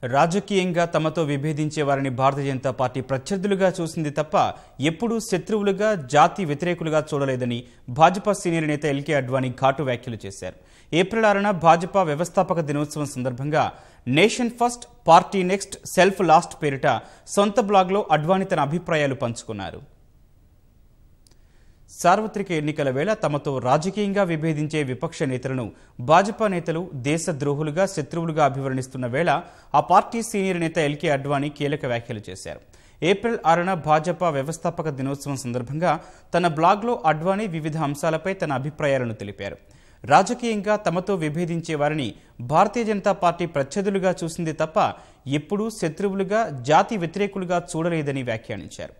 రాజకీయంగా తమతో విభేదించే వారిని భారతీయ జనతా పార్టీ ప్రత్యర్థులుగా చూసింది తప్ప ఎప్పుడూ శత్రువులుగా జాతి వ్యతిరేకులుగా చూడలేదని భాజపా సీనియర్ నేత ఎల్కే అడ్వాణీ ఘాటు వ్యాఖ్యలు చేశారు. ఏప్రిల్ 6న భాజపా వ్యవస్థాపక దినోత్సవం సందర్భంగా nation first party next self last పేరిట సొంత బ్లాగ్లో అడ్వాణీ తన అభిప్రాయాలు పంచుకున్నారు. సార్వత్రిక ఎన్నికల వేళ తమతో రాజకీయంగా విభేదించే విపక్ష నేతలను భాజపా నేతలు దేశద్రోహులుగా శత్రువులుగా అభివర్ణిస్తున్న వేళ ఆ పార్టీ సీనియర్ నేత ఎల్కే అడ్వాణీ కీలక వ్యాఖ్యలు చేశారు. ఏప్రిల్ 6న భాజపా వ్యవస్థాపక దినోత్సవం సందర్భంగా తన బ్లాగ్లో అడ్వాణీ వివిధ అంశాలపై తన అభిప్రాయాలను తెలిపారు. రాజకీయంగా తమతో విభేదించే వారిని భారతీయ జనతా పార్టీ ప్రత్యర్థులుగా చూసింది తప్ప ఎప్పుడూ శత్రువులుగా జాతి వ్యతిరేకులుగా చూడలేదని వ్యాఖ్యానించారు.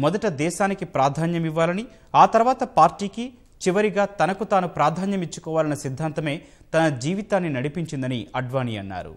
మొదట దేశానికి ప్రాధాన్యం ఇవ్వాలని, ఆ తర్వాత పార్టీకి, చివరిగా తనకు తాను ప్రాధాన్యం ఇచ్చుకోవాలన్న సిద్ధాంతమే తన జీవితాన్ని నడిపించిందని అడ్వాణీ అన్నారు.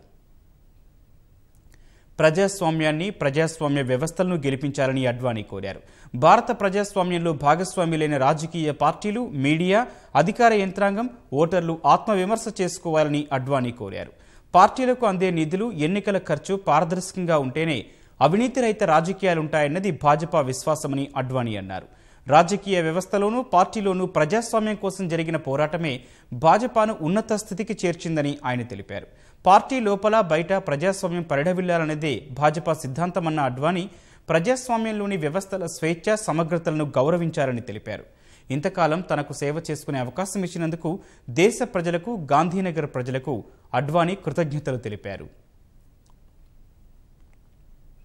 ప్రజాస్వామ్యాన్ని, ప్రజాస్వామ్య వ్యవస్థలను గెలిపించాలని అడ్వాణీ కోరారు. భారత ప్రజాస్వామ్యంలో భాగస్వామ్యులైన రాజకీయ పార్టీలు, మీడియా, అధికార యంత్రాంగం, ఓటర్లు ఆత్మవిమర్శ చేసుకోవాలని అడ్వాణీ కోరారు. పార్టీలకు అందే నిధులు, ఎన్నికల ఖర్చు పారదర్శకంగా ఉంటేనే అవినీతి రహిత రాజకీయాలుంటాయన్నది భాజపా విశ్వాసమని అడ్వాణీ అన్నారు. రాజకీయ వ్యవస్థలోనూ పార్టీలోనూ ప్రజాస్వామ్యం కోసం జరిగిన పోరాటమే భాజపాను ఉన్నత స్థితికి చేర్చిందని ఆయన తెలిపారు. పార్టీ లోపల బయట ప్రజాస్వామ్యం పరిఢవిల్లాలనేదే భాజపా సిద్ధాంతమన్న అడ్వాణీ ప్రజాస్వామ్యంలోని వ్యవస్థల స్వేచ్ఛ, సమగ్రతలను గౌరవించాలని తెలిపారు. ఇంతకాలం తనకు సేవ చేసుకునే అవకాశం ఇచ్చినందుకు దేశ ప్రజలకు, గాంధీనగర్ ప్రజలకు అడ్వాణీ కృతజ్ఞతలు తెలిపారు.